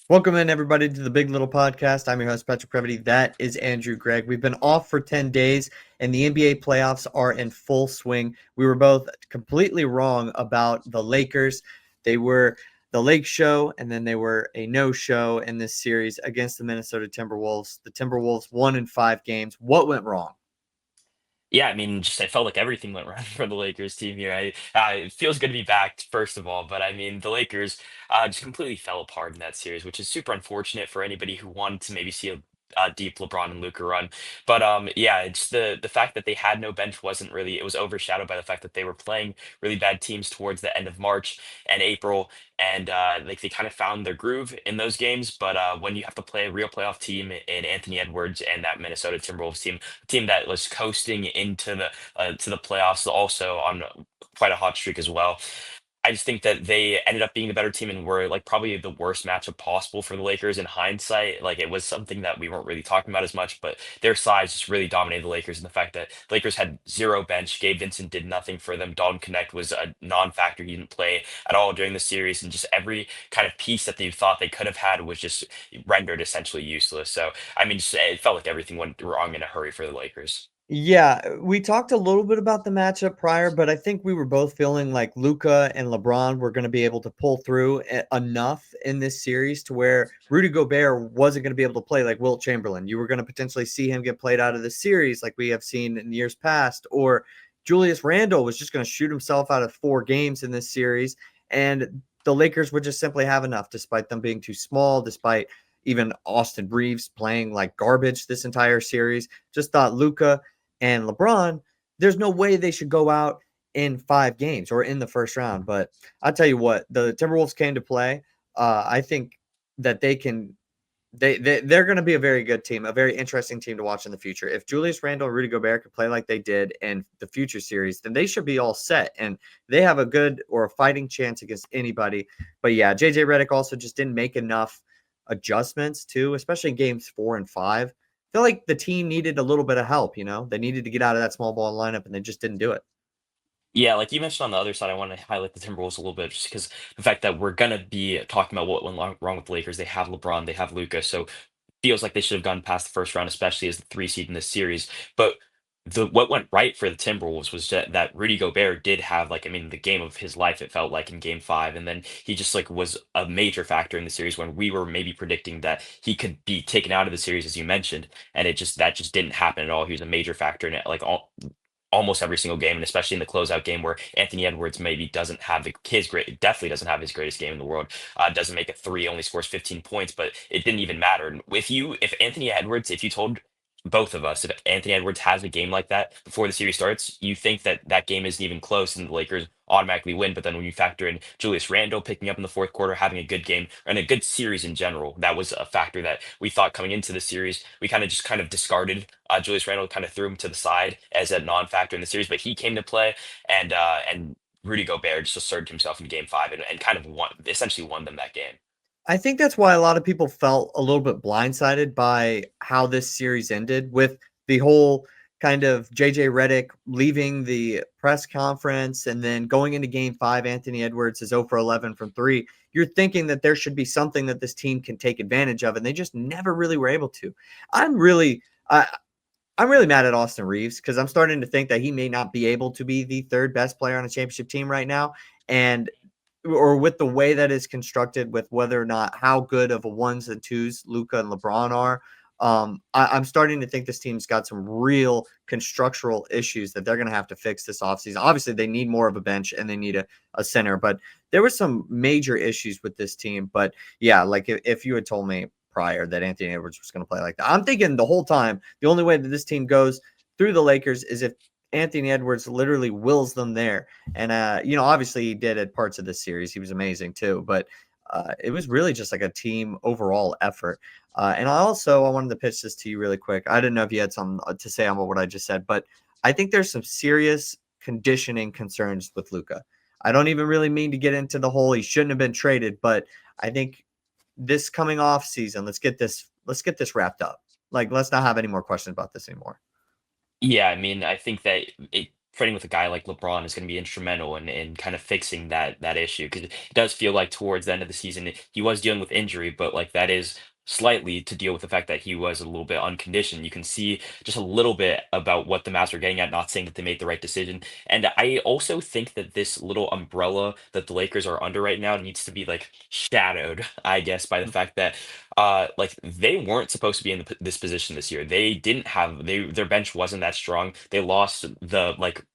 Welcome in, everybody, to the Big Little Podcast. I'm your host, Patrick Previty. That is Andrew Greig. We've been off for 10 days, and the NBA playoffs are in full swing. We were both completely wrong about the Lakers. They were the Lake Show, and then they were a no-show in this series against the Minnesota Timberwolves. The Timberwolves won in 5 games. What went wrong? Yeah, I mean, just I felt like everything went right for the Lakers team here. It feels good to be back, first of all, but I mean, the Lakers just completely fell apart in that series, which is super unfortunate for anybody who wanted to maybe see a deep LeBron and Luka run. But yeah, it's the fact that they had no bench wasn't really, it was overshadowed by the fact that they were playing really bad teams towards the end of March and April, and like they kind of found their groove in those games. But when you have to play a real playoff team in Anthony Edwards and that Minnesota Timberwolves team that was coasting into the playoffs, also on quite a hot streak as well. I just think that they ended up being the better team and were like probably the worst matchup possible for the Lakers in hindsight. Like it was something that we weren't really talking about as much, but their size just really dominated the Lakers. And the fact that the Lakers had zero bench, Gabe Vincent did nothing for them. Dalton Connect was a non-factor. He didn't play at all during the series, and just every kind of piece that they thought they could have had was just rendered essentially useless. So I mean, just, it felt like everything went wrong in a hurry for the Lakers. Yeah, we talked a little bit about the matchup prior, but I think we were both feeling like Luca and LeBron were going to be able to pull through enough in this series to where Rudy Gobert wasn't going to be able to play like Wilt Chamberlain. You were going to potentially see him get played out of the series like we have seen in years past, or Julius Randle was just going to shoot himself out of 4 games in this series, and the Lakers would just simply have enough, despite them being too small, despite even Austin Reeves playing like garbage this entire series. Just thought Luca and LeBron, there's no way they should go out in 5 games or in the first round. But I'll tell you what, the Timberwolves came to play. I think that they can. They're going to be a very good team, a very interesting team to watch in the future. If Julius Randle and Rudy Gobert could play like they did in the future series, then they should be all set, and they have a good or a fighting chance against anybody. But yeah, JJ Redick also just didn't make enough adjustments too, especially in games 4 and 5. I feel like the team needed a little bit of help. They needed to get out of that small ball lineup, and they just didn't do it. Yeah, like you mentioned on the other side, I want to highlight the Timberwolves a little bit just because the fact that we're gonna be talking about what went wrong with the Lakers. They have LeBron, they have Luca, so feels like they should have gone past the first round, especially as the 3 seed in this series. But the what went right for the Timberwolves was that Rudy Gobert did have like I mean the game of his life it felt like in Game 5, and then he just like was a major factor in the series when we were maybe predicting that he could be taken out of the series as you mentioned, and that just didn't happen at all. He was a major factor in it, like almost every single game, and especially in the closeout game where Anthony Edwards maybe doesn't have his great, definitely doesn't have his greatest game in the world. Doesn't make a three, only scores 15 points, but it didn't even matter. And if Anthony Edwards, if you told both of us, if Anthony Edwards has a game like that before the series starts, you think that that game isn't even close and the Lakers automatically win. But then when you factor in Julius Randle picking up in the fourth quarter, having a good game and a good series in general, that was a factor that we thought coming into the series. We kind of discarded Julius Randle, kind of threw him to the side as a non-factor in the series, but he came to play, and Rudy Gobert just asserted himself in Game 5 and kind of essentially won them that game. I think that's why a lot of people felt a little bit blindsided by how this series ended with the whole kind of JJ Redick leaving the press conference and then going into game 5. Anthony Edwards is 0 for 11 from three. You're thinking that there should be something that this team can take advantage of, and they just never really were able to. I'm really, I, I'm really mad at Austin Reeves because I'm starting to think that he may not be able to be the third best player on a championship team right now. And or with the way that is constructed, with whether or not how good of a ones and twos Luca and LeBron are. I'm starting to think this team's got some real constructural issues that they're going to have to fix this offseason. Obviously, they need more of a bench and they need a center, but there were some major issues with this team. But yeah, like if you had told me prior that Anthony Edwards was going to play like that, I'm thinking the whole time the only way that this team goes through the Lakers is if Anthony Edwards literally wills them there. And obviously he did at parts of this series. He was amazing too, but it was really just like a team overall effort. And I wanted to pitch this to you really quick. I didn't know if you had something to say on what I just said, but I think there's some serious conditioning concerns with Luca. I don't even really mean to get into the whole he shouldn't have been traded, but I think this coming off season, let's get this wrapped up. Like, let's not have any more questions about this anymore. Yeah, I mean, I think that it trading with a guy like LeBron is going to be instrumental in kind of fixing that issue because it does feel like towards the end of the season he was dealing with injury, but like that is slightly to deal with the fact that he was a little bit unconditioned. You can see just a little bit about what the Mavs are getting at, not saying that they made the right decision. And I also think that this little umbrella that the Lakers are under right now needs to be like shadowed, I guess, by the fact that like they weren't supposed to be in this position this year. They didn't have their bench wasn't that strong. They lost the like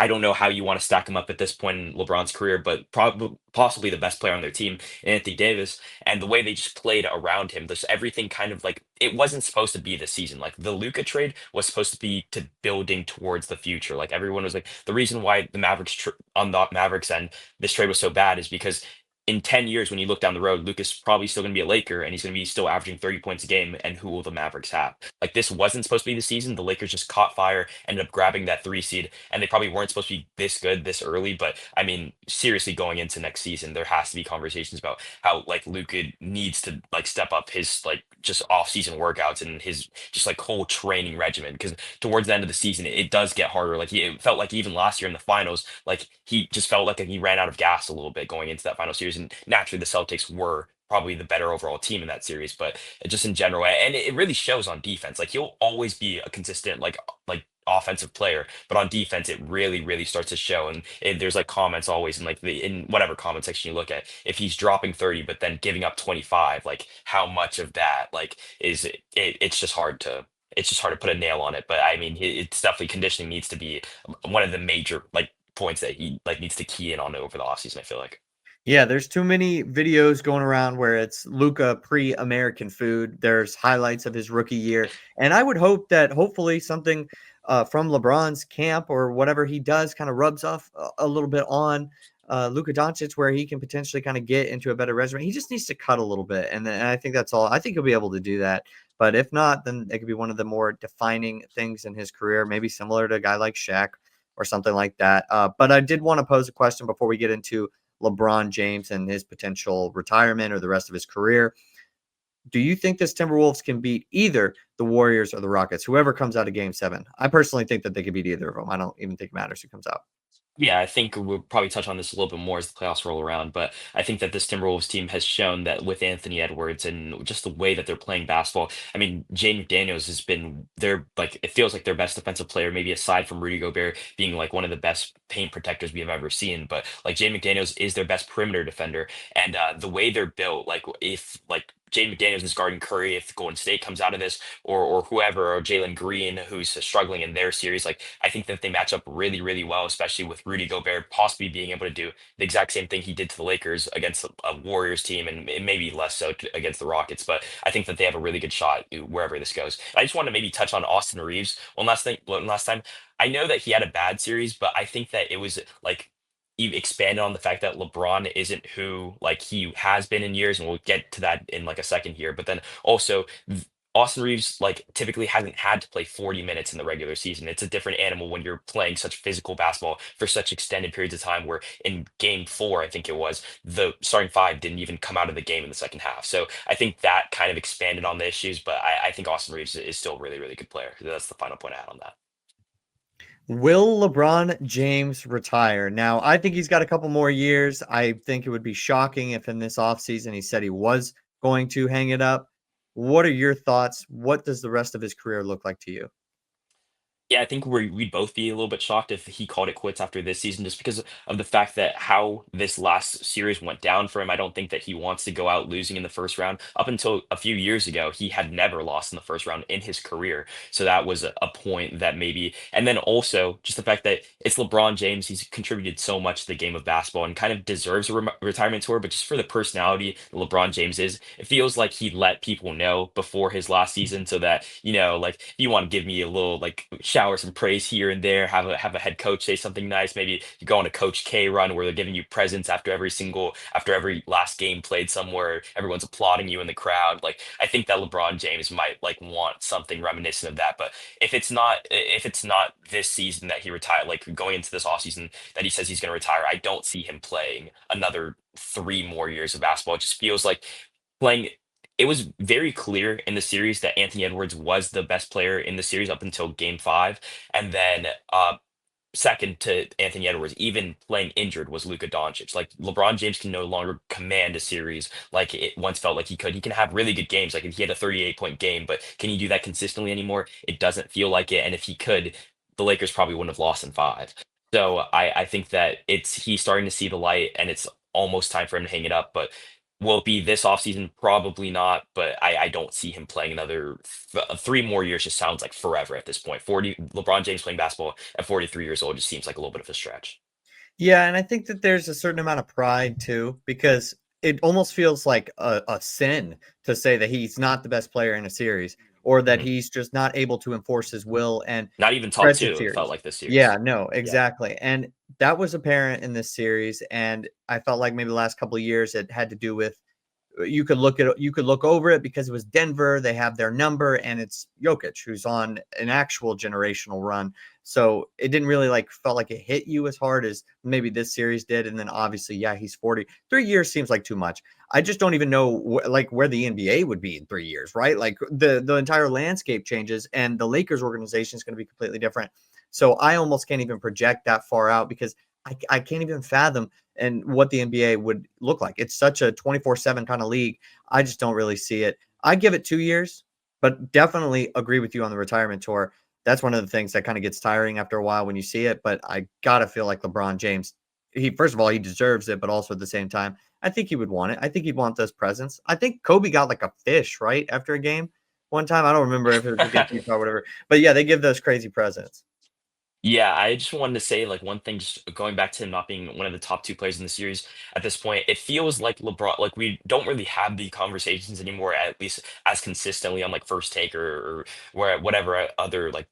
I don't know how you want to stack him up at this point in LeBron's career, but probably possibly the best player on their team, Anthony Davis, and the way they just played around him, this everything kind of like it wasn't supposed to be this season. Like the Luca trade was supposed to be to building towards the future. Like everyone was like the reason why the on the Mavericks end this trade was so bad is because in 10 years when you look down the road, Luca's probably still going to be a Laker and he's going to be still averaging 30 points a game. And who will the Mavericks have? Like this wasn't supposed to be the season. The Lakers just caught fire, ended up grabbing that 3 seed, and they probably weren't supposed to be this good this early. But I mean, seriously, going into next season, there has to be conversations about how like Luca needs to like step up his like just off-season workouts and his just like whole training regimen because towards the end of the season it does get harder. Like it felt like even last year in the finals, like he just felt like he ran out of gas a little bit going into that final series, and naturally the Celtics were probably the better overall team in that series, but just in general, and it really shows on defense. Like he'll always be a consistent like offensive player, but on defense, it really starts to show. And there's like comments always in like the in whatever comment section you look at, if he's dropping 30 but then giving up 25, like how much of that like is it's just hard to. It's just hard to put a nail on it, but I mean, it's definitely conditioning needs to be one of the major like points that he like needs to key in on over the offseason, I feel like. Yeah, there's too many videos going around where it's Luca pre-American food. There's highlights of his rookie year, and I would hope that hopefully something from LeBron's camp or whatever he does kind of rubs off a little bit on Luka Doncic, where he can potentially kind of get into a better resume. He just needs to cut a little bit, and I think that's all. I think he'll be able to do that. But if not, then it could be one of the more defining things in his career, maybe similar to a guy like Shaq or something like that. But I did want to pose a question before we get into LeBron James and his potential retirement or the rest of his career. Do you think this Timberwolves can beat either the Warriors or the Rockets, whoever comes out of game 7? I personally think that they could beat either of them. I don't even think it matters who comes out. Yeah, I think we'll probably touch on this a little bit more as the playoffs roll around, but I think that this Timberwolves team has shown that with Anthony Edwards and just the way that they're playing basketball. I mean, Jane McDaniels has been their like it feels like their best defensive player, maybe aside from Rudy Gobert being like one of the best paint protectors we have ever seen. But like Jane McDaniels is their best perimeter defender, and the way they're built, like if like Jane McDaniels is guarding Curry, if Golden State comes out of this, or whoever, or Jalen Green, who's struggling in their series. Like I think that they match up really well, especially with Rudy Gobert possibly being able to do the exact same thing he did to the Lakers against a Warriors team, and maybe less so against the Rockets. But I think that they have a really good shot wherever this goes. I just want to maybe touch on Austin Reeves one last time. I know that he had a bad series, but I think that it was like you expanded on the fact that LeBron isn't who like he has been in years, and we'll get to that in like a second here. But then also Austin Reeves like typically hasn't had to play 40 minutes in the regular season. It's a different animal when you're playing such physical basketball for such extended periods of time. Where in game 4, I think it was, the starting five didn't even come out of the game in the second half. So I think that kind of expanded on the issues. But I think Austin Reeves is still a really good player. That's the final point I had on that. Will LeBron James retire? Now, I think he's got a couple more years. I think it would be shocking if in this offseason he said he was going to hang it up. What are your thoughts? What does the rest of his career look like to you? Yeah, I think we'd both be a little bit shocked if he called it quits after this season, just because of the fact that how this last series went down for him. I don't think that he wants to go out losing in the first round. Up until a few years ago, he had never lost in the first round in his career. So that was a point that maybe, and then also just the fact that it's LeBron James. He's contributed so much to the game of basketball and kind of deserves a retirement tour. But just for the personality that LeBron James is, it feels like he let people know before his last season, so that like if you want to give me a little like shower some praise here and there, have a head coach say something nice. Maybe you go on a Coach K run where they're giving you presents after every last game played somewhere. Everyone's applauding you in the crowd. Like I think that LeBron James might like want something reminiscent of that. But if it's not this season that he retired, like going into this offseason that he says he's going to retire, I don't see him playing another 3 more years of basketball. It just feels like playing. It was very clear in the series that Anthony Edwards was the best player in the series up until game 5. And then second to Anthony Edwards, even playing injured, was Luka Doncic. Like LeBron James can no longer command a series like it once felt like he could. He can have really good games, like if he had a 38-point game, but can he do that consistently anymore? It doesn't feel like it. And if he could, the Lakers probably wouldn't have lost in five. So I think that he's starting to see the light, and it's almost time for him to hang it up. But will it be this offseason? Probably not. But I don't see him playing another 3 more years. Just sounds like forever at this point. 40 LeBron James playing basketball at 43 years old just seems like a little bit of a stretch. Yeah, and I think that there's a certain amount of pride too, because it almost feels like a sin to say that he's not the best player in a series, or that Mhm. he's just not able to enforce his will and Not even top stretch a two, it felt series. like this Yeah, series. no, Yeah. exactly. And that was apparent in this series. And I felt like maybe the last couple of years it had to do with you could look over it because it was Denver. They have their number, and it's Jokic who's on an actual generational run. So it didn't really like felt like it hit you as hard as maybe this series did. And then obviously, yeah, he's 40. 3 years seems like too much. I just don't even know like where the NBA would be in 3 years, right? Like the entire landscape changes, and the Lakers organization is going to be completely different. So I almost can't even project that far out because I can't even fathom and what the NBA would look like. It's such a 24/7 kind of league. I just don't really see it. I give it 2 years, but definitely agree with you on the retirement tour. That's one of the things that kind of gets tiring after a while when you see it. But I gotta feel like LeBron James, he first of all, he deserves it, but also at the same time, I think he would want it. I think he'd want those presents. I think Kobe got like a fish, right? After a game one time. I don't remember if it was against Utah or whatever. But yeah, they give those crazy presents. Yeah, I just wanted to say like one thing, just going back to him not being one of the top two players in the series at this point, it feels like LeBron, like we don't really have the conversations anymore, at least as consistently on like First Take or where whatever other like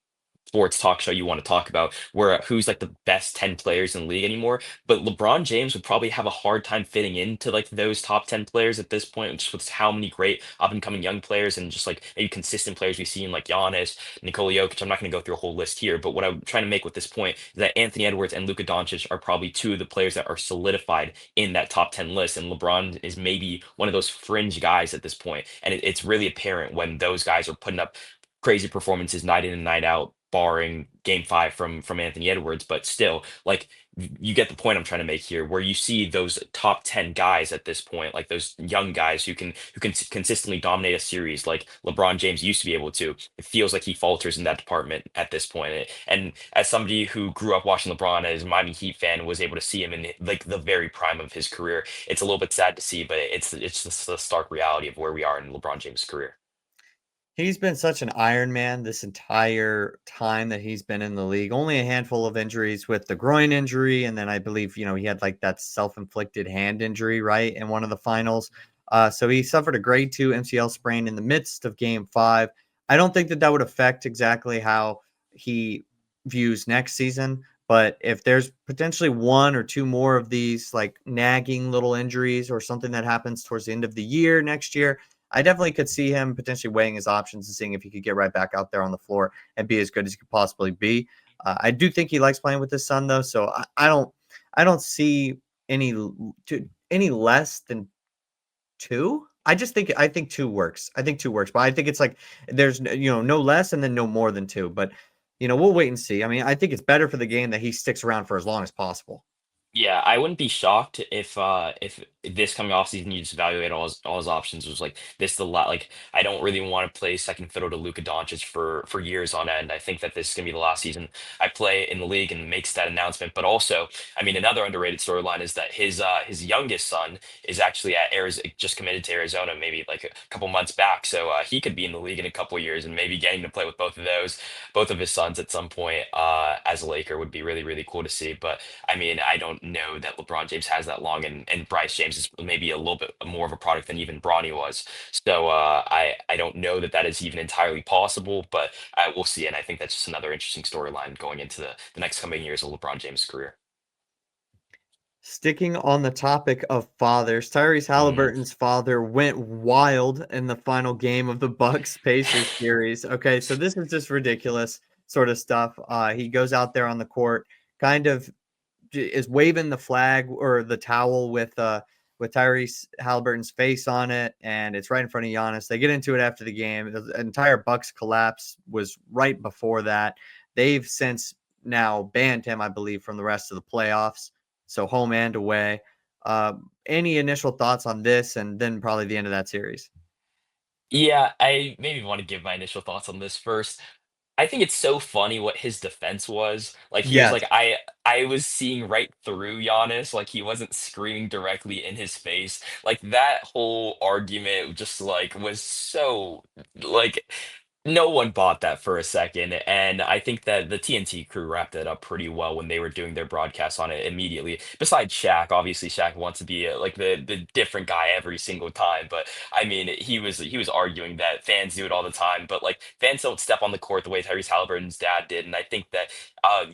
sports talk show you want to talk about, where who's like the best 10 players in the league anymore. But LeBron James would probably have a hard time fitting into like those top 10 players at this point, just with how many great up and coming young players and just like maybe consistent players we've seen like Giannis, Nikola Jokic. I'm not going to go through a whole list here, but what I'm trying to make with this point is that Anthony Edwards and Luka Doncic are probably two of the players that are solidified in that top 10 list. And LeBron is maybe one of those fringe guys at this point. And it's really apparent when those guys are putting up crazy performances night in and night out, barring game five from Anthony Edwards. But still, like you get the point I'm trying to make here, where you see those top 10 guys at this point, like those young guys who can consistently dominate a series like LeBron James used to be able to. It feels like he falters in that department at this point. And as somebody who grew up watching LeBron as a Miami Heat fan, was able to see him in like the very prime of his career, it's a little bit sad to see, but it's just the stark reality of where we are in LeBron James' career. He's been such an Iron Man this entire time that he's been in the league. Only a handful of injuries with the groin injury, and then I believe, he had like that self-inflicted hand injury, right, in one of the finals. So he suffered a grade 2 MCL sprain in the midst of game 5. I don't think that that would affect exactly how he views next season, but if there's potentially one or two more of these like nagging little injuries or something that happens towards the end of the year next year, I definitely could see him potentially weighing his options and seeing if he could get right back out there on the floor and be as good as he could possibly be. I do think he likes playing with his son though, so I don't see any any less than two. I think two works. I think two works, but I think it's like there's no less and then no more than two. But we'll wait and see. I mean, I think it's better for the game that he sticks around for as long as possible. Yeah, I wouldn't be shocked if this coming off season you just evaluate all his options was like this the lot like I don't really want to play second fiddle to Luka Doncic for years on end. I think that this is gonna be the last season I play in the league and makes that announcement. But also, I mean, another underrated storyline is that his youngest son is actually at Arizona, just committed to Arizona maybe like a couple months back. So he could be in the league in a couple years, and maybe getting to play with both of his sons at some point as a Laker would be really, really cool to see. But I mean, I don't know that LeBron James has that long, and Bryce James is maybe a little bit more of a product than even Bronny was. So I don't know that that is even entirely possible, but we'll see. And I think that's just another interesting storyline going into the next coming years of LeBron James' career. Sticking on the topic of fathers, Tyrese Mm. Haliburton's father went wild in the final game of the Bucks Pacers series. Okay, so this is just ridiculous sort of stuff. He goes out there on the court, kind of is waving the flag or the towel with Tyrese Halliburton's face on it, and it's right in front of Giannis. They get into it after the game. The entire Bucks collapse was right before that. They've since now banned him, I believe, from the rest of the playoffs. So home and away. Any initial thoughts on this, and then probably the end of that series? Yeah, I maybe want to give my initial thoughts on this first. I think it's so funny what his defense was. Like he was Yes, like, I was seeing right through Giannis, like he wasn't screaming directly in his face. Like that whole argument just like was so like no one bought that for a second. And I think that the TNT crew wrapped it up pretty well when they were doing their broadcast on it immediately. Besides Shaq, obviously Shaq wants to be like the different guy every single time, but I mean, he was arguing that fans do it all the time, but like fans don't step on the court the way Tyrese Haliburton's dad did, and I think that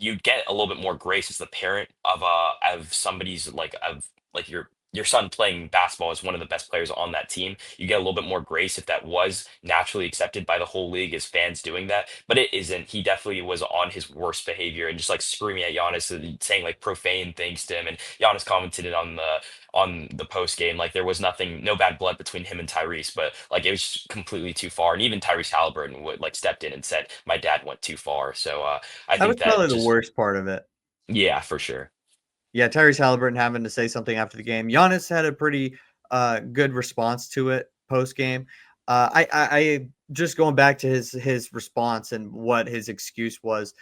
you get a little bit more grace as the parent of somebody's like your son playing basketball as one of the best players on that team. You get a little bit more grace if that was naturally accepted by the whole league as fans doing that, but it isn't. He definitely was on his worst behavior and just like screaming at Giannis and saying like profane things to him, and Giannis commented it on the post game. Like there was nothing, no bad blood between him and Tyrese, but like it was just completely too far. And even Tyrese Halliburton would like stepped in and said, "My dad went too far." So I that was think that probably the just worst part of it. yeah, for sure. Yeah, Tyrese Haliburton having to say something after the game. Giannis had a pretty good response to it post game. I just going back to his response and what his excuse was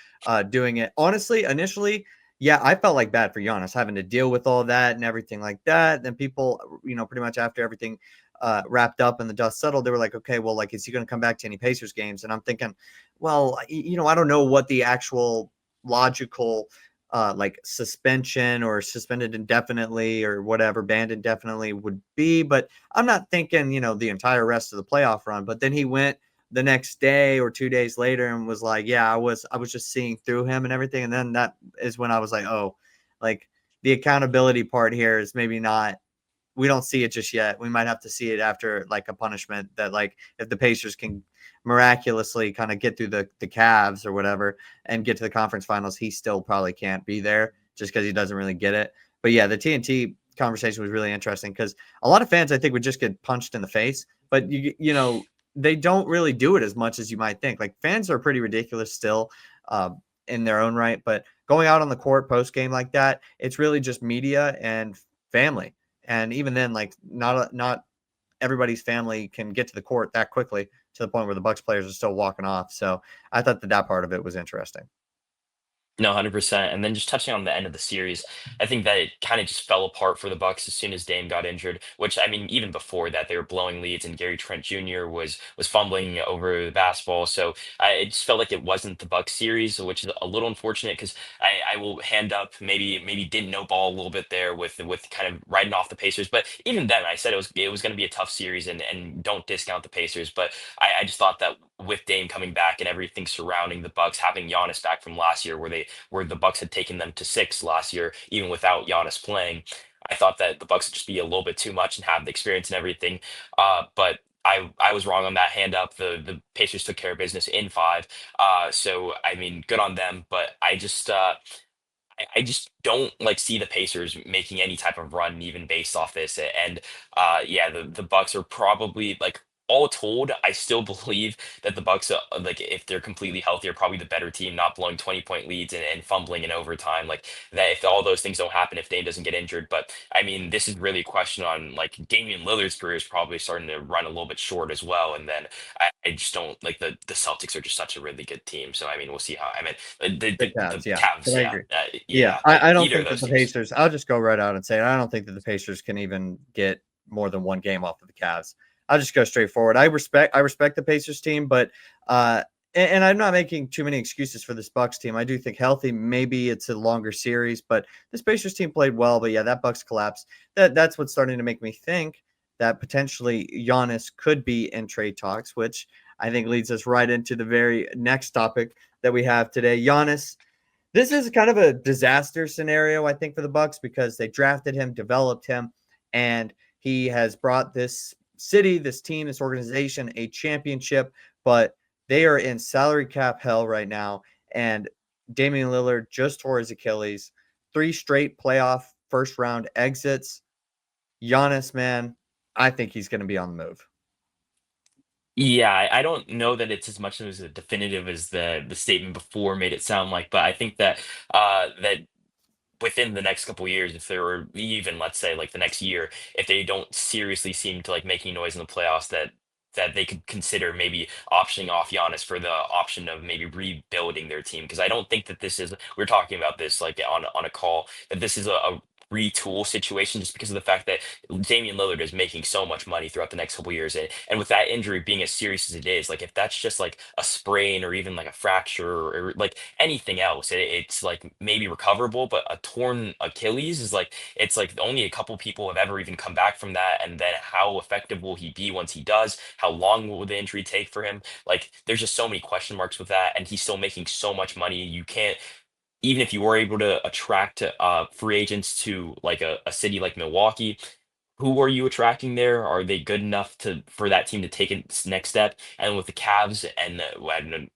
doing it. Honestly, initially, yeah, I felt like bad for Giannis having to deal with all that and everything like that. Then people, pretty much after everything wrapped up and the dust settled, they were like, okay, well, like, is he going to come back to any Pacers games? And I'm thinking, well, I don't know what the actual logical like suspension or suspended indefinitely or whatever, banned indefinitely would be. But I'm not thinking, the entire rest of the playoff run. But then he went the next day or 2 days later and was like, yeah, I was just seeing through him and everything. And then that is when I was like, oh, like the accountability part here is maybe not, we don't see it just yet. We might have to see it after like a punishment that, like, if the Pacers can miraculously kind of get through the Cavs or whatever and get to the conference finals, he still probably can't be there just because he doesn't really get it. But yeah, the TNT conversation was really interesting because a lot of fans I think would just get punched in the face, but they don't really do it as much as you might think. Like fans are pretty ridiculous still in their own right, but going out on the court post game like that, it's really just media and family. And even then, like not everybody's family can get to the court that quickly to the point where the Bucks players are still walking off. So I thought that part of it was interesting. No, 100%. And then just touching on the end of the series, I think that it kind of just fell apart for the Bucks as soon as Dame got injured, which I mean, even before that, they were blowing leads and Gary Trent Jr. was fumbling over the basketball. So it just felt like it wasn't the Bucks series, which is a little unfortunate because I will hand up maybe didn't know ball a little bit there with kind of riding off the Pacers. But even then, I said it was going to be a tough series and don't discount the Pacers. But I just thought that with Dame coming back and everything surrounding the Bucks, having Giannis back from last year, where the Bucks had taken them to six last year, even without Giannis playing. I thought that the Bucks would just be a little bit too much and have the experience and everything. But I was wrong on that hand up. The Pacers took care of business in five. So I mean, good on them. But I just don't like see the Pacers making any type of run even based off this. And yeah, the Bucks are probably like all told, I still believe that the Bucks like if they're completely healthy are probably the better team, not blowing 20-point leads and fumbling in overtime. Like that if all those things don't happen, if Dame doesn't get injured. But I mean, this is really a question on like Damian Lillard's career is probably starting to run a little bit short as well. And then I just don't like the Celtics are just such a really good team. So I mean, we'll see how I mean The the Cavs, yeah. But Cavs, I yeah, agree. Yeah, yeah, but I don't either of think that those the teams. Pacers, I'll just go right out and say it, I don't think that the Pacers can even get more than one game off of the Cavs. I'll just go straight forward. I respect the Pacers team, but and I'm not making too many excuses for this Bucks team. I do think healthy, maybe it's a longer series, but this Pacers team played well. But yeah, that Bucks collapse. That's what's starting to make me think that potentially Giannis could be in trade talks, which I think leads us right into the very next topic that we have today. Giannis, this is kind of a disaster scenario, I think, for the Bucks because they drafted him, developed him, and he has brought this city, this team, this organization a championship. But they are in salary cap hell right now, and Damian Lillard just tore his Achilles. 3 straight playoff first round exits. Giannis, man, I think he's going to be on the move. Yeah, I don't know that it's as much as a definitive as the statement before made it sound like, but I think that that within the next couple years, if there were even, let's say, like the next year, if they don't seriously seem to like making noise in the playoffs, that they could consider maybe optioning off Giannis for the option of maybe rebuilding their team. Because I don't think that this is, we are talking about this like on a call, that this is a retool situation just because of the fact that Damian Lillard is making so much money throughout the next couple years. And with that injury being as serious as it is, like if that's just like a sprain or even like a fracture or like anything else, it's like maybe recoverable, but a torn Achilles is like it's like only a couple people have ever even come back from that. And then how effective will he be once he does? How long will the injury take for him? Like there's just so many question marks with that, and he's still making so much money. You can't, even if you were able to attract free agents to like a city like Milwaukee, who are you attracting there? Are they good enough to for that team to take its next step? And with the Cavs, and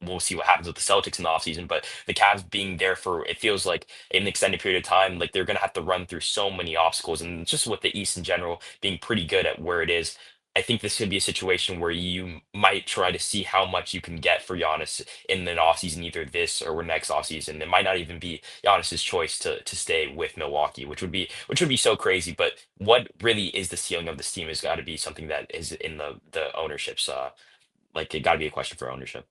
we'll see what happens with the Celtics in the offseason, but the Cavs being there for it feels like an extended period of time, like they're gonna have to run through so many obstacles, and just with the East in general being pretty good at where it is. I think this could be a situation where you might try to see how much you can get for Giannis in an offseason, either this or next offseason. It might not even be Giannis's choice to stay with Milwaukee, which would be so crazy. But what really is the ceiling of this team has got to be something that is in the ownership's like it got to be a question for ownership.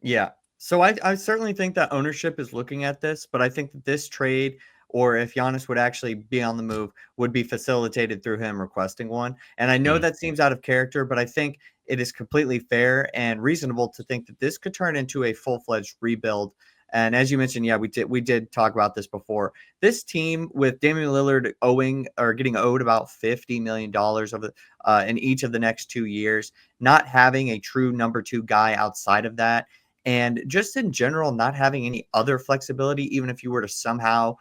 Yeah. So I certainly think that ownership is looking at this, but I think that this trade, or if Giannis would actually be on the move, would be facilitated through him requesting one. And I know Mm, that seems out of character, but I think it is completely fair and reasonable to think that this could turn into a full-fledged rebuild. And as you mentioned, yeah, we did talk about this before. This team with Damian Lillard owing or getting owed about $50 million of in each of the next 2 years, not having a true number two guy outside of that, and just in general, not having any other flexibility, even if you were to somehow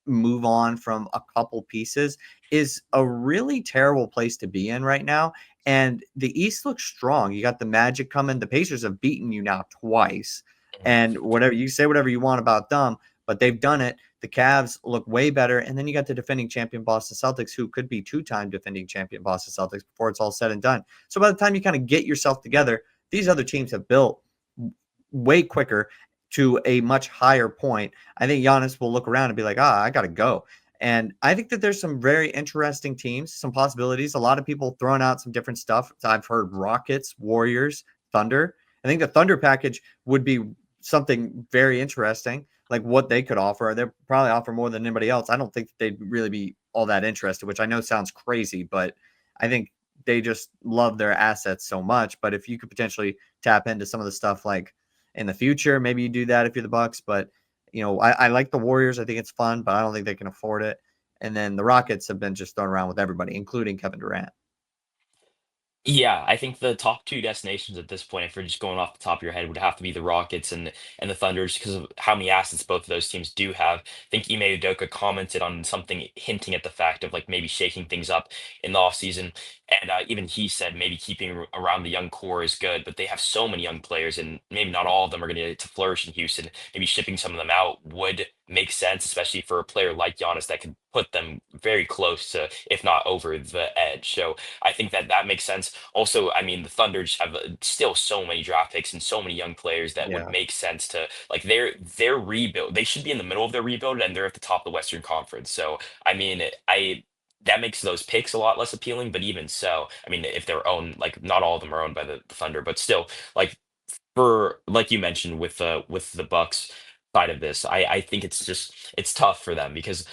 move on from a couple pieces, is a really terrible place to be in right now. And the East looks strong. You got the Magic coming. The Pacers have beaten you now twice. mhm. And whatever you say, whatever you want about them, but they've done it. The Cavs look way better. And then you got the defending champion Boston Celtics, who could be two-time defending champion Boston Celtics before it's all said and done. So by the time you kind of get yourself together, these other teams have built way quicker to a much higher point. I think Giannis will look around and be like, I got to go. And I think that there's some very interesting teams, some possibilities. A lot of people throwing out some different stuff. I've heard Rockets, Warriors, Thunder. I think the Thunder package would be something very interesting, like what they could offer. They'll probably offer more than anybody else. I don't think they'd really be all that interested, which I know sounds crazy, but I think they just love their assets so much. But if you could potentially tap into some of the stuff like in the future. Maybe you do that if you're the Bucks, but I like the Warriors. I think it's fun, but I don't think they can afford it. And then the Rockets have been just thrown around with everybody, including Kevin Durant. Yeah, I think the top two destinations at this point, if you're just going off the top of your head, would have to be the Rockets and the Thunders because of how many assets both of those teams do have. I think Ime Udoka commented on something hinting at the fact of like maybe shaking things up in the offseason. And even he said maybe keeping around the young core is good, but they have so many young players, and maybe not all of them are going to flourish in Houston. Maybe shipping some of them out would make sense, especially for a player like Giannis that could put them very close to, if not over the edge. So I think that that makes sense. Also, I mean, the Thunder just have still so many draft picks and so many young players that would Yeah. make sense to like their rebuild. They should be in the middle of their rebuild, and they're at the top of the Western Conference. So, I mean, I that makes those picks a lot less appealing. But even so, I mean, if they're owned, like not all of them are owned by the Thunder, but still, like for like you mentioned with the Bucks side of this, I think it's just it's tough for them because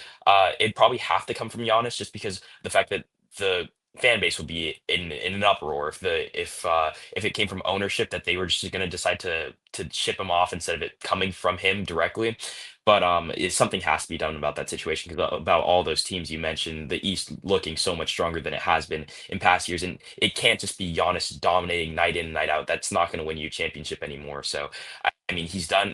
it'd probably have to come from Giannis just because the fact that the fan base would be in an uproar if it came from ownership that they were just going to decide to ship him off instead of it coming from him directly. But something has to be done about that situation because about all those teams you mentioned, the East looking so much stronger than it has been in past years, and it can't just be Giannis dominating night in, night out. That's not going to win you a championship anymore. So, I mean, he's done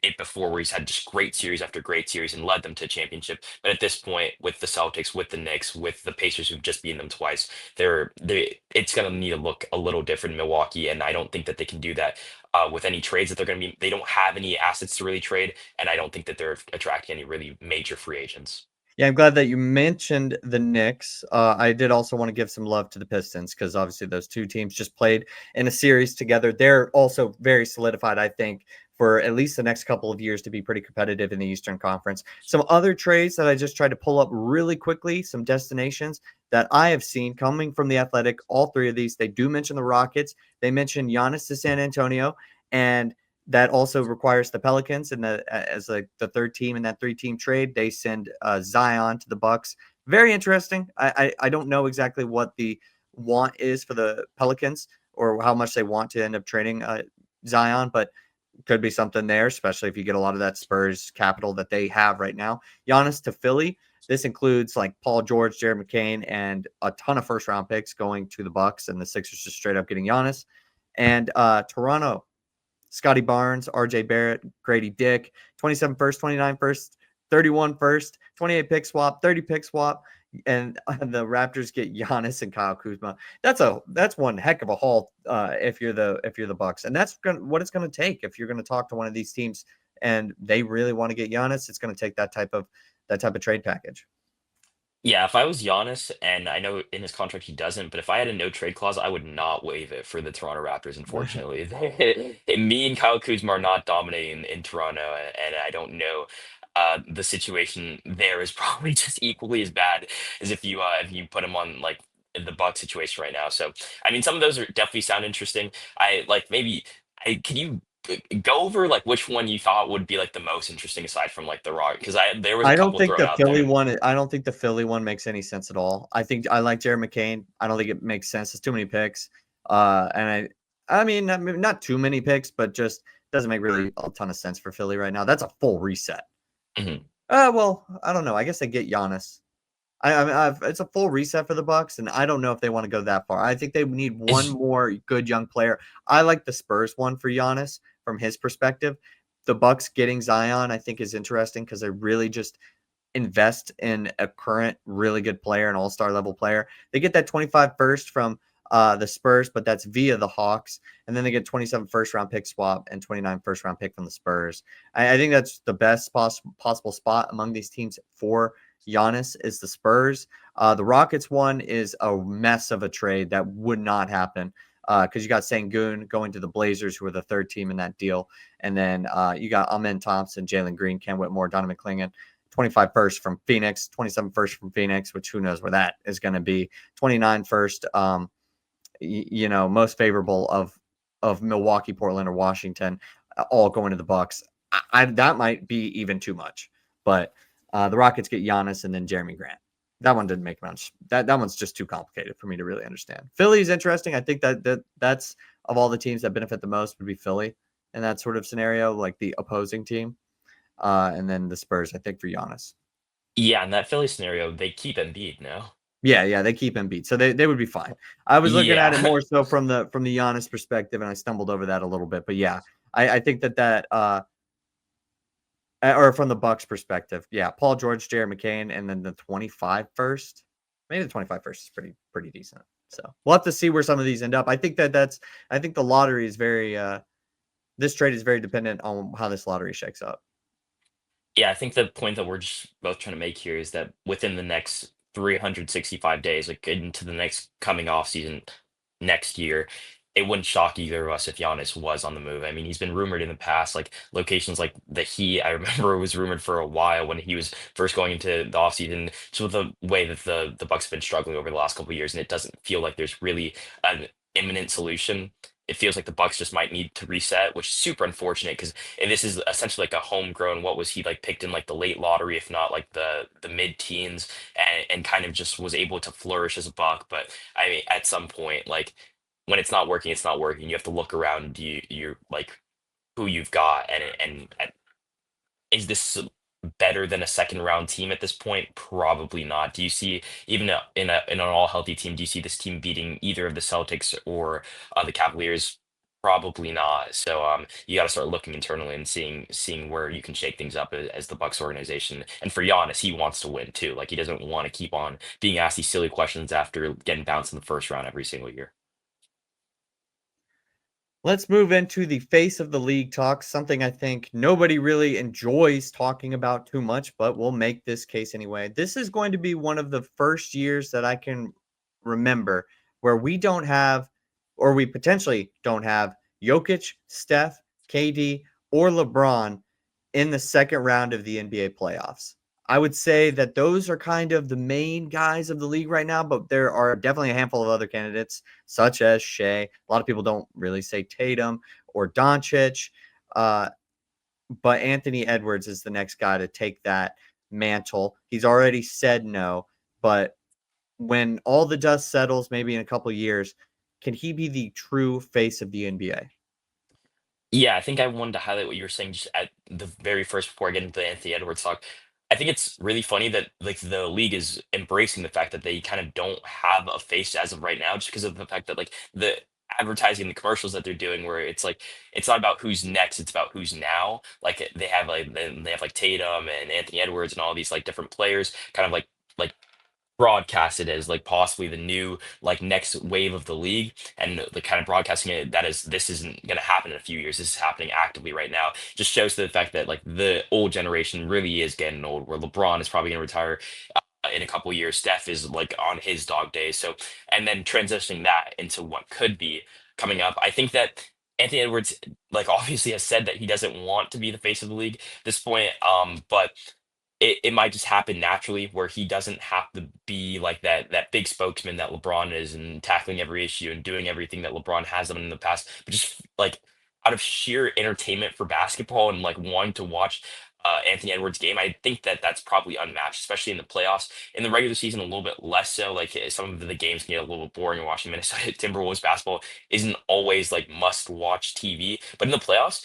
it before where he's had just great series after great series and led them to a championship. But at this point, with the Celtics, with the Knicks, with the Pacers who've just beaten them twice, it's going to need to look a little different in Milwaukee, and I don't think that they can do that. With any trades that they're going to be, they don't have any assets to really trade, and I don't think that they're attracting any really major free agents. Yeah, I'm glad that you mentioned the Knicks. I did also want to give some love to the Pistons because obviously those two teams just played in a series together. They're also very solidified, I think, for at least the next couple of years to be pretty competitive in the Eastern Conference. Some other trades that I just tried to pull up really quickly, some destinations that I have seen coming from the Athletic. All three of these, they do mention the Rockets. They mention Giannis to San Antonio, and that also requires the Pelicans and as like the third team in that three-team trade. They send Zion to the Bucks. Very interesting. I don't know exactly what the want is for the Pelicans or how much they want to end up trading Zion, but could be something there, especially if you get a lot of that Spurs capital that they have right now. Giannis to Philly. This includes like Paul George, Jared McCain, and a ton of first round picks going to the Bucks, and the Sixers just straight up getting Giannis. And Toronto, Scotty Barnes, RJ Barrett, Grady Dick, 27 first, 29 first, 31 first, 28 pick swap, 30 pick swap, and the Raptors get Giannis and Kyle Kuzma. That's one heck of a haul if you're the Bucks, and that's what it's gonna take if you're gonna talk to one of these teams and they really want to get Giannis. It's gonna take that type of trade package. Yeah, if I was Giannis, and I know in his contract he doesn't, but if I had a no trade clause, I would not waive it for the Toronto Raptors. Unfortunately, me and Kyle Kuzma are not dominating in Toronto, and I don't know. The situation there is probably just equally as bad as if you put him on like the Buck situation right now. So, I mean, some of those are definitely sound interesting. I like maybe I can you go over like which one you thought would be like the most interesting aside from like the Rock because I there was a I don't couple think thrown the out Philly there. one. I don't think the Philly one makes any sense at all. I think I like Jared McCain. I don't think it makes sense. It's too many picks. And I mean, not too many picks, but just doesn't make really a ton of sense for Philly right now. That's a full reset. Mhm. Well, I don't know. I guess they get Giannis. I mean, it's a full reset for the Bucks, and I don't know if they want to go that far. I think they need one It's more good young player. I like the Spurs one for Giannis from his perspective. The Bucks getting Zion, I think, is interesting because they really just invest in a current really good player, an all-star level player. They get that 25 first from the Spurs, but that's via the Hawks. And then they get 27 first round pick swap and 29 first round pick from the Spurs. I think that's the best possible spot among these teams for Giannis is the Spurs. The Rockets one is a mess of a trade that would not happen because you got Sangoon going to the Blazers, who are the third team in that deal. And then you got Amen Thompson, Jalen Green, Ken Whitmore, Donovan Clingan. 25 first from Phoenix, 27 first from Phoenix, which who knows where that is going to be. 29 first, most favorable of Milwaukee, Portland, or Washington, all going to the Bucks. That might be even too much, but the Rockets get Giannis and then Jeremy Grant. That one didn't make much. That one's just too complicated for me to really understand. Philly is interesting. I think that's of all the teams that benefit the most would be Philly in that sort of scenario, like the opposing team. And then the Spurs, I think, for Giannis. yeah, in that Philly scenario, they keep Embiid now. Yeah, yeah, they keep him beat, so they would be fine. I was looking at it Yeah. more so from the Giannis perspective, and I stumbled over that a little bit. But yeah, I think or from the Bucks perspective, yeah, Paul George, Jared McCain, and then the 25 first. Maybe the 25 first is pretty decent. So we'll have to see where some of these end up. I think the lottery is very this trade is very dependent on how this lottery shakes up. Yeah, I think the point that we're just both trying to make here is that within the next 365 days, like into the next coming off season next year, it wouldn't shock either of us if Giannis was on the move. I mean, he's been rumored in the past, like locations like the Heat. I remember it was rumored for a while when he was first going into the offseason, just with the way that the Bucks have been struggling over the last couple of years, and it doesn't feel like there's really an imminent solution. It feels like the Bucks just might need to reset, which is super unfortunate because and this is essentially like a homegrown. What was he like picked in like the late lottery, if not like the mid teens, and kind of just was able to flourish as a Buck. But I mean, at some point, like when it's not working, it's not working. You have to look around. You're like who you've got, and is this better than a second round team at this point? Probably not. Do you see even in an all healthy team? Do you see this team beating either of the Celtics or the Cavaliers? Probably not. So you got to start looking internally and seeing where you can shake things up as the Bucks organization. And for Giannis, he wants to win too. Like he doesn't want to keep on being asked these silly questions after getting bounced in the first round every single year. Let's move into the face of the league talk, something I think nobody really enjoys talking about too much, but we'll make this case anyway. This is going to be one of the first years that I can remember where we don't have, or we potentially don't have, Jokic, Steph, KD, or LeBron in the second round of the NBA playoffs. I would say that those are kind of the main guys of the league right now, but there are definitely a handful of other candidates, such as Shea. A lot of people don't really say Tatum or Doncic, uh, but Anthony Edwards is the next guy to take that mantle. He's already said no, but when all the dust settles, maybe in a couple of years, can he be the true face of the NBA? Yeah, I think I wanted to highlight what you were saying just at the very first before I get into the Anthony Edwards talk. I think it's really funny that like the league is embracing the fact that they kind of don't have a face as of right now, just because of the fact that like the advertising, the commercials that they're doing, where it's like it's not about who's next, it's about who's now. Like they have like Tatum and Anthony Edwards and all these like different players, kind of like broadcasted as like possibly the new like next wave of the league, and the kind of broadcasting it that is this isn't going to happen in a few years, this is happening actively right now, just shows the fact that like the old generation really is getting old, where LeBron is probably going to retire in a couple years. Steph is like on his dog days. So, and then transitioning that into what could be coming up, I think that Anthony Edwards, like obviously has said that he doesn't want to be the face of the league at this point. But it might just happen naturally where he doesn't have to be like that big spokesman that LeBron is and tackling every issue and doing everything that LeBron has done in the past, but just like out of sheer entertainment for basketball and like wanting to watch Anthony Edwards game, I think that that's probably unmatched, especially in the playoffs. In the regular season, a little bit less so. Like some of the games can get a little bit boring. Watching Minnesota Timberwolves basketball isn't always like must watch TV, but in the playoffs,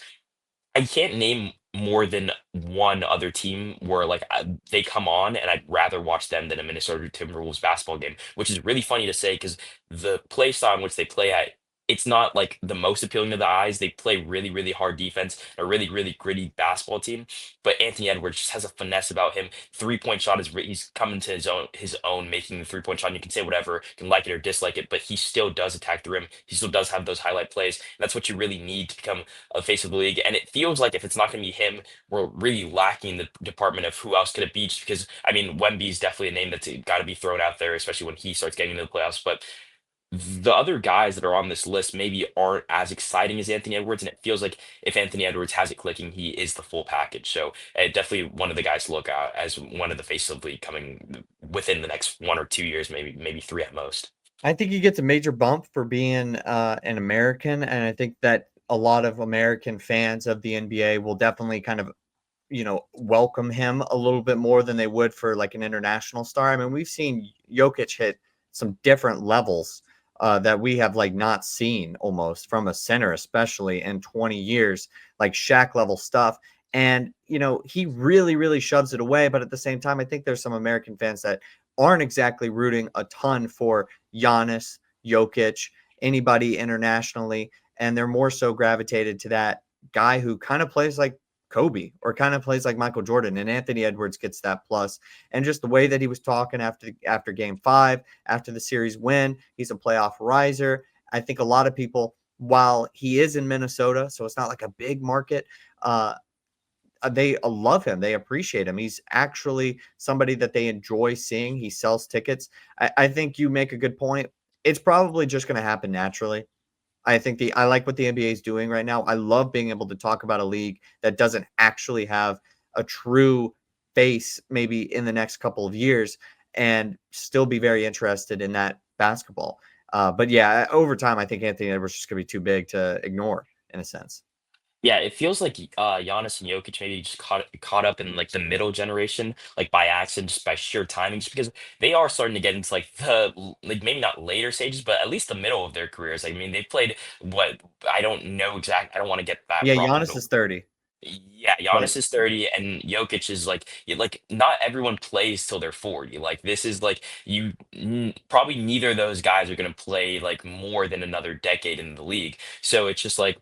I can't name more than one other team where like they come on and I'd rather watch them than a Minnesota Timberwolves basketball game, which is really funny to say because the play style in which they play at, it's not like the most appealing to the eyes. They play really, really hard defense, a really, really gritty basketball team. But Anthony Edwards just has a finesse about him. 3-point shot is he's coming to his own, making the 3-point shot. And you can say whatever, you can like it or dislike it, but he still does attack the rim. He still does have those highlight plays. And that's what you really need to become a face of the league. And it feels like if it's not going to be him, we're really lacking the department of who else could it be. Just because I mean, Wemby's definitely a name that's got to be thrown out there, especially when he starts getting into the playoffs. But the other guys that are on this list maybe aren't as exciting as Anthony Edwards, and it feels like if Anthony Edwards has it clicking, he is the full package. So definitely one of the guys to look at as one of the faces of the league coming within the next 1 or 2 years, maybe three at most. I think he gets a major bump for being an American, and I think that a lot of American fans of the NBA will definitely kind of welcome him a little bit more than they would for like an international star. I mean, we've seen Jokic hit some different levels that we have like not seen almost from a center, especially in 20 years, like Shaq level stuff. And he really, really shoves it away. But at the same time, I think there's some American fans that aren't exactly rooting a ton for Giannis, Jokic, anybody internationally, and they're more so gravitated to that guy who kind of plays like Kobe or kind of plays like Michael Jordan, and Anthony Edwards gets that plus. And just the way that he was talking after game 5, after the series win, he's a playoff riser. I think a lot of people, while he is in Minnesota, so it's not like a big market, they love him. They appreciate him. He's actually somebody that they enjoy seeing. He sells tickets. I think you make a good point. It's probably just going to happen naturally. I like what the NBA is doing right now. I love being able to talk about a league that doesn't actually have a true face maybe in the next couple of years and still be very interested in that basketball. But yeah, over time, I think Anthony Edwards is just going to be too big to ignore in a sense. Yeah, it feels like Giannis and Jokic maybe just caught up in like the middle generation, like by accident, just by sheer timing, just because they are starting to get into like like maybe not later stages, but at least the middle of their careers. I mean, they played what I don't know exact. I don't want to get that Yeah, wrong, Giannis but is 30, yeah, but Giannis is 30 and Jokic is like not everyone plays till they're 40. Like this is like probably neither of those guys are going to play like more than another decade in the league. So it's just like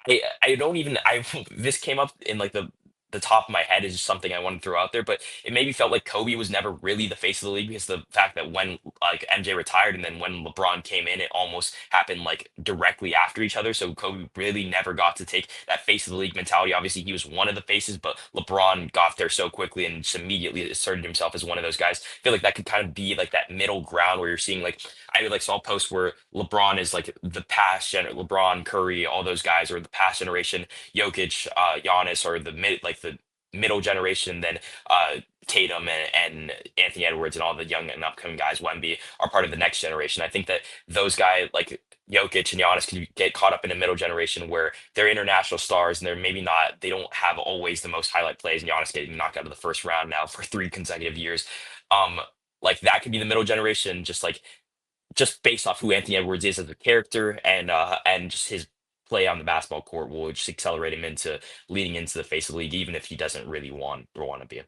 I don't even I this came up in like the the top of my head is just something I want to throw out there, but it maybe felt like Kobe was never really the face of the league because the fact that when like MJ retired and then when LeBron came in, it almost happened like directly after each other. So Kobe really never got to take that face of the league mentality. Obviously, he was one of the faces, but LeBron got there so quickly and just immediately asserted himself as one of those guys. I feel like that could kind of be like that middle ground where you're seeing like I like saw posts where LeBron is like the LeBron, Curry, all those guys, or the past generation Jokic, Giannis, or the middle generation, then Tatum and Anthony Edwards and all the young and upcoming guys, Wemby, are part of the next generation. I think that those guys like Jokic and Giannis can get caught up in a middle generation where they're international stars and they're maybe not, they don't have always the most highlight plays. And Giannis getting knocked out of the first round now for 3 consecutive years. Um, like that could be the middle generation, just based off who Anthony Edwards is as a character and just his play on the basketball court will just accelerate him into leading into the face of the league, even if he doesn't really want to be.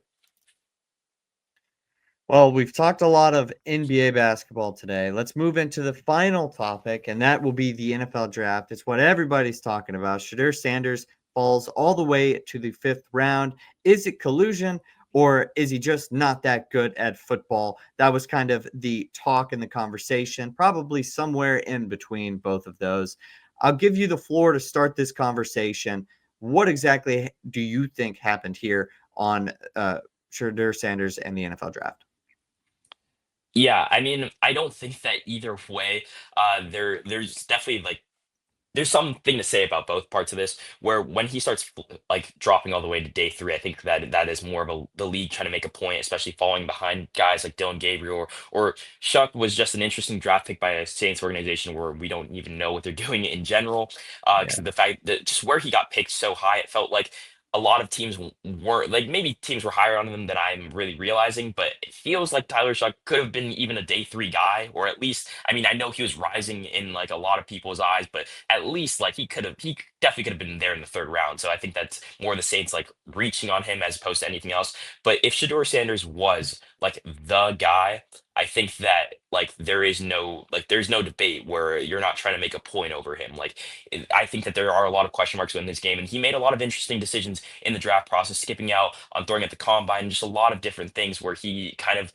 Well, we've talked a lot of NBA basketball today. Let's move into the final topic, and that will be the NFL draft. It's what everybody's talking about. Shedeur Sanders falls all the way to the fifth round. Is it collusion, or is he just not that good at football? That was kind of the talk and the conversation, probably somewhere in between both of those. I'll give you the floor to start this conversation. What exactly do you think happened here on Shedeur Sanders and the NFL draft? Yeah, I mean, I don't think that either way, there's definitely like there's something to say about both parts of this. Where when he starts like dropping all the way to day three, I think that that is more of the league trying to make a point, especially falling behind guys like Dylan Gabriel or Shuck was just an interesting draft pick by a Saints organization where we don't even know what they're doing in general. Because Yeah. the fact that just where he got picked so high, it felt like a lot of teams were like maybe teams were higher on him than I'm really realizing, but it feels like Tyler Shuck could have been even a day three guy, or at least I mean I know he was rising in like a lot of people's eyes, but at least like he definitely could have been there in the third round. So I think that's more the Saints like reaching on him as opposed to anything else. But if Shador Sanders was like the guy, I think that like there's no debate where you're not trying to make a point over him. Like I think that there are a lot of question marks in this game, and he made a lot of interesting decisions in the draft process, skipping out on throwing at the combine, just a lot of different things where he kind of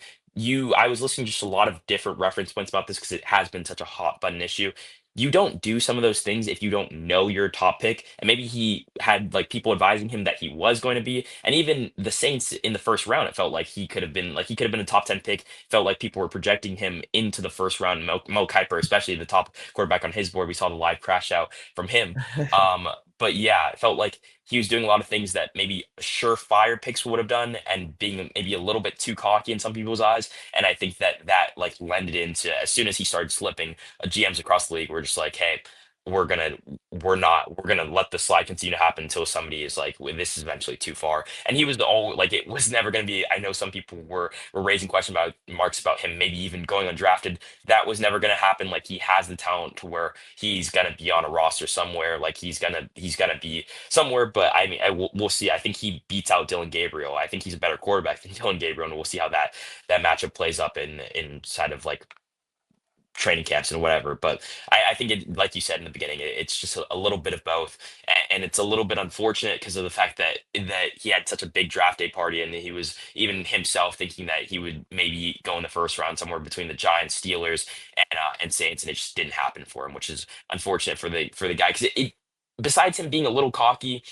I was listening to just a lot of different reference points about this because it has been such a hot button issue. You don't do some of those things if you don't know your top pick. And maybe he had like people advising him that he was going to be. And even the Saints in the first round, it felt like he could have been a top 10 pick. Felt like people were projecting him into the first round. Mo Kiper, especially the top quarterback on his board. We saw the live crash out from him. But yeah, it felt like he was doing a lot of things that maybe surefire picks would have done and being maybe a little bit too cocky in some people's eyes. And I think that that like lended into as soon as he started slipping, GMs across the league were just like, hey, we're gonna we're gonna let the slide continue to happen until somebody is like, "Well, this is eventually too far." And he was the old like it was never gonna be. I know some people were raising question about marks about him maybe even going undrafted. That was never gonna happen. Like he has the talent to where he's gonna be on a roster somewhere. Like he's gonna be somewhere. But I mean, we'll see. I think he beats out Dylan Gabriel. I think he's a better quarterback than Dylan Gabriel, and we'll see how that matchup plays up in inside of like training camps and whatever. But I think it, like you said in the beginning, it's just a little bit of both, and it's a little bit unfortunate because of the fact that he had such a big draft day party, and he was even himself thinking that he would maybe go in the first round somewhere between the Giants, Steelers, and Saints, and it just didn't happen for him, which is unfortunate for the guy because besides him being a little cocky,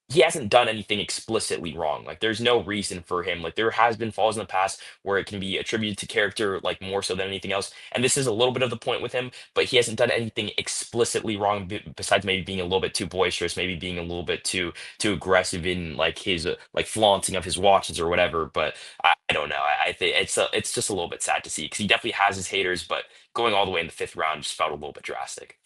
he hasn't done anything explicitly wrong. Like there's no reason for him. Like there has been falls in the past where it can be attributed to character, like more so than anything else. And this is a little bit of the point with him, but he hasn't done anything explicitly wrong besides maybe being a little bit too boisterous, maybe being a little bit too aggressive in like his like flaunting of his watches or whatever. But I don't know. I think it's just a little bit sad to see because he definitely has his haters, but going all the way in the fifth round just felt a little bit drastic.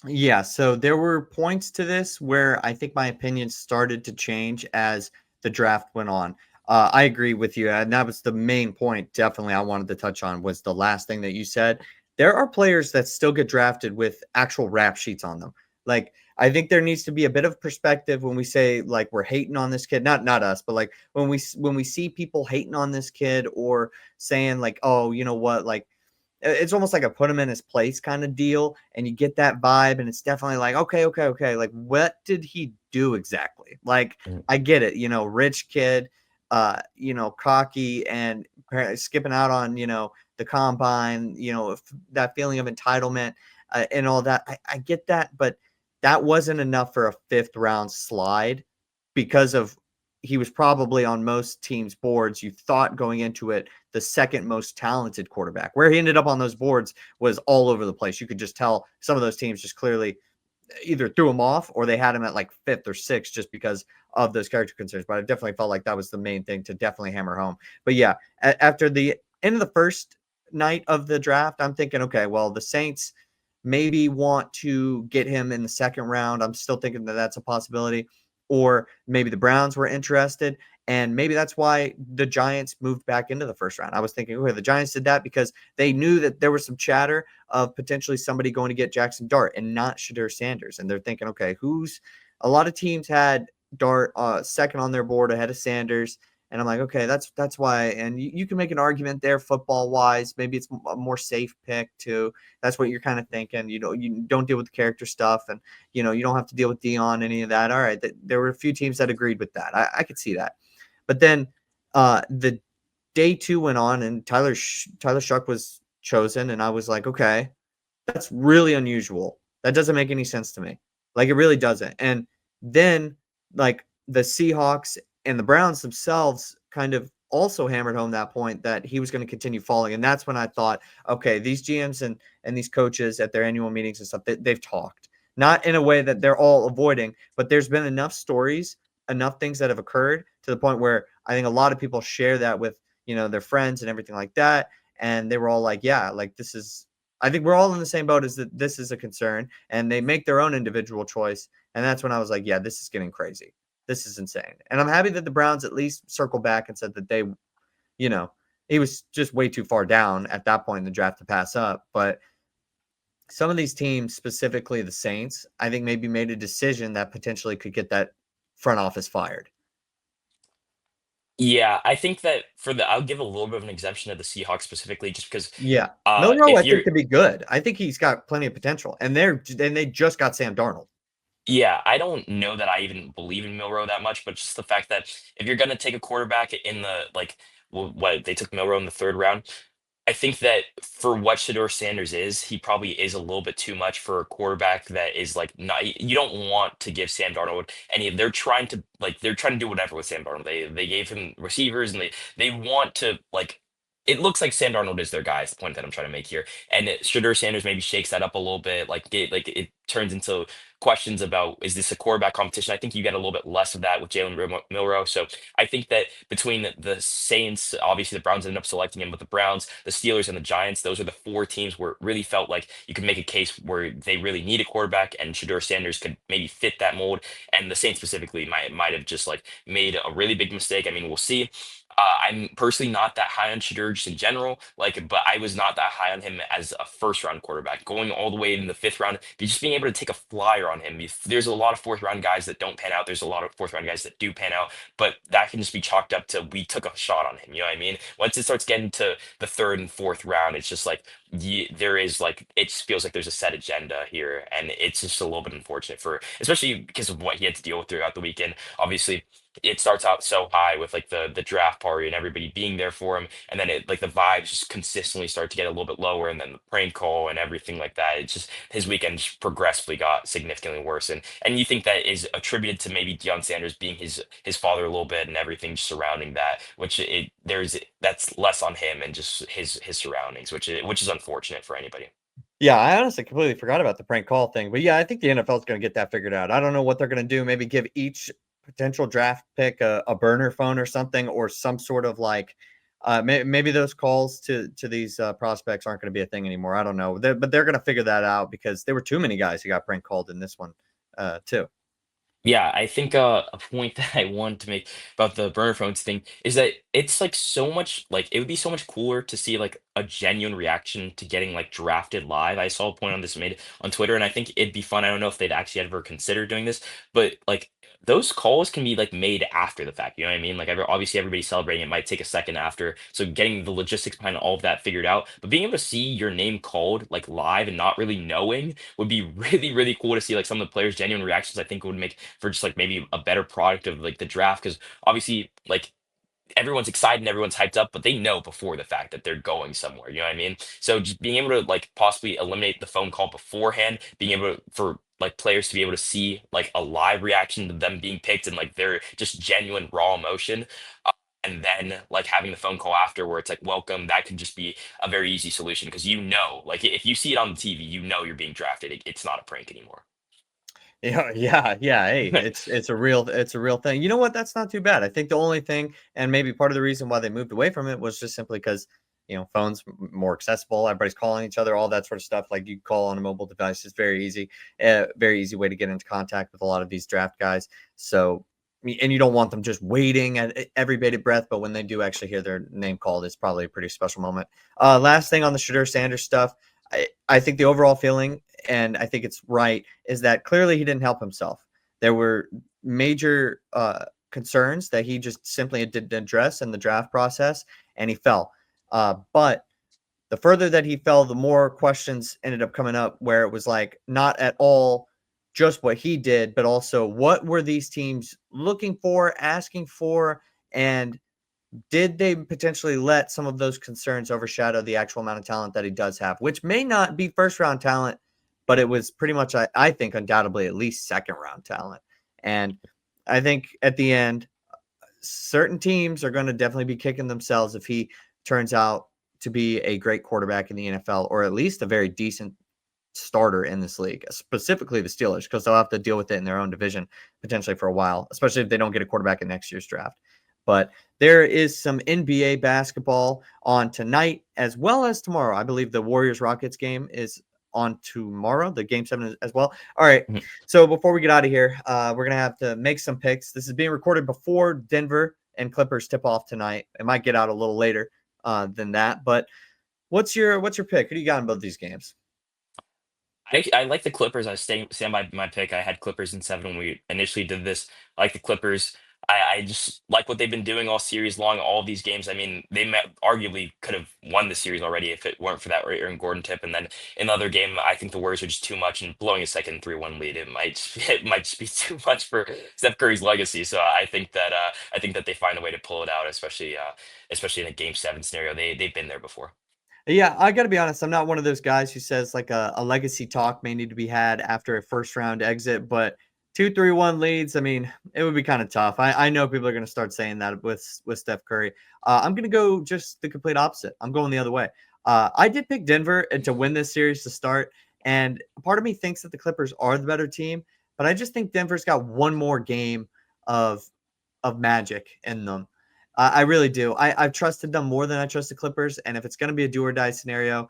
Yeah, so there were points to this where I think my opinion started to change as the draft went on. I agree with you, and that was the main point. Definitely, I wanted to touch on was the last thing that you said. There are players that still get drafted with actual rap sheets on them. Like I think there needs to be a bit of perspective when we say like we're hating on this kid. Not us, but like when we see people hating on this kid or saying like, oh, you know what, like it's almost like a put him in his place kind of deal, and you get that vibe, and it's definitely like, okay, okay, okay, like what did he do exactly? Like, Mm. I get it, rich kid, cocky and skipping out on, the combine, that feeling of entitlement, and all that. I get that, but that wasn't enough for a fifth round slide because of he was probably on most teams' boards. You thought going into it the second most talented quarterback. Where he ended up on those boards was all over the place. You could just tell some of those teams just clearly either threw him off or they had him at like fifth or sixth just because of those character concerns. But I definitely felt like that was the main thing to definitely hammer home. But yeah, after the end of the first night of the draft, I'm thinking, okay, well, the Saints maybe want to get him in the second round. I'm still thinking that that's a possibility. Or maybe the Browns were interested. And maybe that's why the Giants moved back into the first round. I was thinking, okay, the Giants did that because they knew that there was some chatter of potentially somebody going to get Jackson Dart and not Shedeur Sanders. And they're thinking, okay, who's a lot of teams had Dart second on their board ahead of Sanders. And I'm like, okay, that's why. And you can make an argument there, football wise. Maybe it's a more safe pick too. That's what you're kind of thinking. You don't deal with the character stuff, and you don't have to deal with Dion, any of that. All right, there were a few teams that agreed with that. I could see that. But then the day two went on, and Tyler Shuck was chosen, and I was like, okay, that's really unusual. That doesn't make any sense to me. Like, it really doesn't. And then, like, the Seahawks and the Browns themselves kind of also hammered home that point that he was going to continue falling. And that's when I thought, okay, these GMs and these coaches at their annual meetings and stuff, they've talked. Not in a way that they're all avoiding, but there's been enough stories, enough things that have occurred to the point where I think a lot of people share that with, their friends and everything like that. And they were all like, yeah, like this is I think we're all in the same boat as that this is a concern, and they make their own individual choice. And that's when I was like, yeah, this is getting crazy. This is insane. And I'm happy that the Browns at least circled back and said that you know, he was just way too far down at that point in the draft to pass up. But some of these teams, specifically the Saints, I think maybe made a decision that potentially could get that front office fired. Yeah, I think that I'll give a little bit of an exemption to the Seahawks specifically, just because Yeah. Milrow, I if think, you're could be good. I think he's got plenty of potential. And they just got Sam Darnold. yeah, I don't know that I even believe in Milrow that much, but just the fact that if you're gonna take a quarterback in the like, well, what they took Milrow in the third round, I think that for what Shedeur Sanders is, he probably is a little bit too much for a quarterback that is like not. You don't want to give Sam Darnold any. They're trying to do whatever with Sam Darnold. They gave him receivers and they want to like. It looks like Sam Darnold is their guy. Is the point that I'm trying to make here. And Shedeur Sanders maybe shakes that up a little bit. Like it turns into questions about, is this a quarterback competition? I think you get a little bit less of that with Milrow. So I think that between the Saints, obviously the Browns ended up selecting him, but the Browns, the Steelers, and the Giants, those are the four teams where it really felt like you could make a case where they really need a quarterback, and Shedeur Sanders could maybe fit that mold. And the Saints specifically might have just like made a really big mistake. I mean, we'll see. I'm personally not that high on Shedeur just in general, but I was not that high on him as a first round quarterback. Going all the way in the fifth round, just being able to take a flyer on him. There's a lot of fourth round guys that don't pan out. There's a lot of fourth round guys that do pan out, but that can just be chalked up to we took a shot on him. You know what I mean? Once it starts getting to the third and fourth round, it's just like there is like it just feels like there's a set agenda here, and it's just a little bit unfortunate for, especially because of what he had to deal with throughout the weekend. Obviously, it starts out so high with like the draft party and everybody being there for him, and then it like the vibes just consistently start to get a little bit lower, and then the prank call and everything like that. It's just his weekend just progressively got significantly worse, and you think that is attributed to maybe Deion Sanders being his father a little bit and everything surrounding that, which that's less on him and just his surroundings, which is unfortunate for anybody. Yeah, I honestly completely forgot about the prank call thing. But yeah, I think the NFL is going to get that figured out. I don't know what they're going to do. Maybe give each potential draft pick a burner phone or something, or some sort of like maybe those calls to these prospects aren't going to be a thing anymore. I don't know. But they're going to figure that out because there were too many guys who got prank called in this one too. Yeah, I think a point that I want to make about the burner phones thing is that it's like so much like it would be so much cooler to see like a genuine reaction to getting like drafted live. I saw a point on this made on Twitter, and I think it'd be fun. I don't know if they'd actually ever consider doing this, but like those calls can be like made after the fact. You know what I mean? Like obviously everybody's celebrating. It might take a second after. So getting the logistics behind all of that figured out, but being able to see your name called like live and not really knowing would be really, really cool to see like some of the players' genuine reactions. I think would make for just like maybe a better product of like the draft. Because obviously like everyone's excited and everyone's hyped up, but they know before the fact that they're going somewhere. You know what I mean? So just being able to like possibly eliminate the phone call beforehand, being able to, for like players to be able to see like a live reaction to them being picked and like their just genuine raw emotion. And then like having the phone call after where it's like welcome, that could just be a very easy solution because you know, like if you see it on the TV, you know you're being drafted. It's not a prank anymore. Yeah, yeah. Hey, it's a real thing. You know what? That's not too bad. I think the only thing, and maybe part of the reason why they moved away from it was just simply because phones more accessible. Everybody's calling each other, all that sort of stuff. Like you call on a mobile device, it's very easy way to get into contact with a lot of these draft guys. So, and you don't want them just waiting at every bated breath. But when they do actually hear their name called, it's probably a pretty special moment. Last thing on the Shedeur Sanders stuff. I think the overall feeling, and I think it's right, is that clearly he didn't help himself. There were major concerns that he just simply didn't address in the draft process, and he fell. But the further that he fell, the more questions ended up coming up where it was like not at all just what he did, but also what were these teams looking for, asking for, and did they potentially let some of those concerns overshadow the actual amount of talent that he does have, which may not be first round talent, but it was pretty much, I think, undoubtedly at least second round talent. And I think at the end, certain teams are going to definitely be kicking themselves if he turns out to be a great quarterback in the NFL, or at least a very decent starter in this league, specifically the Steelers, because they'll have to deal with it in their own division potentially for a while, especially if they don't get a quarterback in next year's draft. But there is some NBA basketball on tonight as well as tomorrow. I believe the Warriors Rockets game is on tomorrow, the game 7 as well. All right. Mhm. So before we get out of here, we're going to have to make some picks. This is being recorded before Denver and Clippers tip off tonight. It might get out a little later than that. But what's your pick? Who do you got in both these games? I like the Clippers. I stand by my pick. I had Clippers in 7 when we initially did this. I like the Clippers. I just like what they've been doing all series long, all of these games. I mean, arguably could have won the series already if it weren't for that Aaron Gordon tip. And then in the other game, I think the Warriors are just too much, and blowing a second 3-1 lead, it might just be too much for Steph Curry's legacy. So I think that they find a way to pull it out, especially in a game 7 scenario. They've been there before. Yeah, I got to be honest. I'm not one of those guys who says like a legacy talk may need to be had after a first round exit, but 2-3-1 leads. I mean, it would be kind of tough. I know people are going to start saying that with Steph Curry. I'm going to go just the complete opposite. I'm going the other way. I did pick Denver to win this series to start, and part of me thinks that the Clippers are the better team, but I just think Denver's got one more game of magic in them. I really do. I've trusted them more than I trust the Clippers. And if it's going to be a do or die scenario,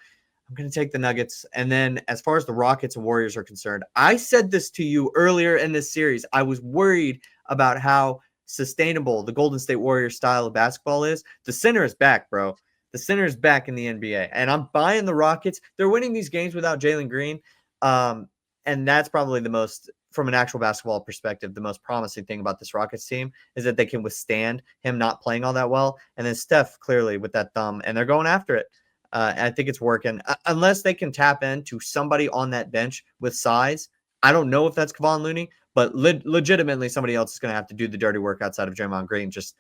I'm going to take the Nuggets. And then as far as the Rockets and Warriors are concerned, I said this to you earlier in this series. I was worried about how sustainable the Golden State Warriors style of basketball is. The center is back, bro. The center is back in the NBA. And I'm buying the Rockets. They're winning these games without Jalen Green. And that's probably the most, from an actual basketball perspective, the most promising thing about this Rockets team is that they can withstand him not playing all that well. And then Steph clearly with that thumb, and they're going after it. I think it's working. Unless they can tap into somebody on that bench with size. I don't know if that's Kevon Looney, but legitimately somebody else is going to have to do the dirty work outside of Draymond Green, just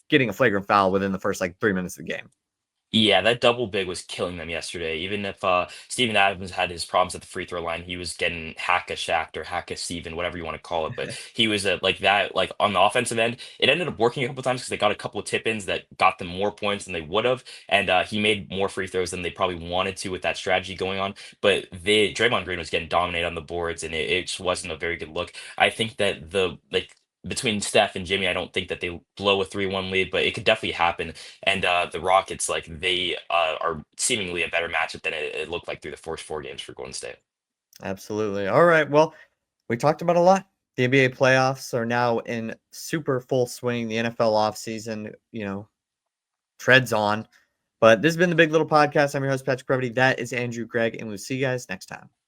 getting a flagrant foul within the first like 3 minutes of the game. Yeah, that double big was killing them yesterday. Even if Steven Adams had his problems at the free throw line, he was getting hack a Shacked or hack a Steven, whatever you want to call it. But he was like that, like on the offensive end. It ended up working a couple times because they got a couple of tip-ins that got them more points than they would have, and he made more free throws than they probably wanted to with that strategy going on. But Draymond Green was getting dominated on the boards, and it just wasn't a very good look. I think that the like between Steph and Jimmy, I don't think that they blow a 3-1 lead, but it could definitely happen. And the Rockets, like they are seemingly a better matchup than it looked like through the first 4 games for Golden State. Absolutely. All right. Well, we talked about a lot. The NBA playoffs are now in super full swing. The NFL offseason, treads on. But this has been the Big Little Podcast. I'm your host, Patrick Previty. That is Andrew Greig, and we'll see you guys next time.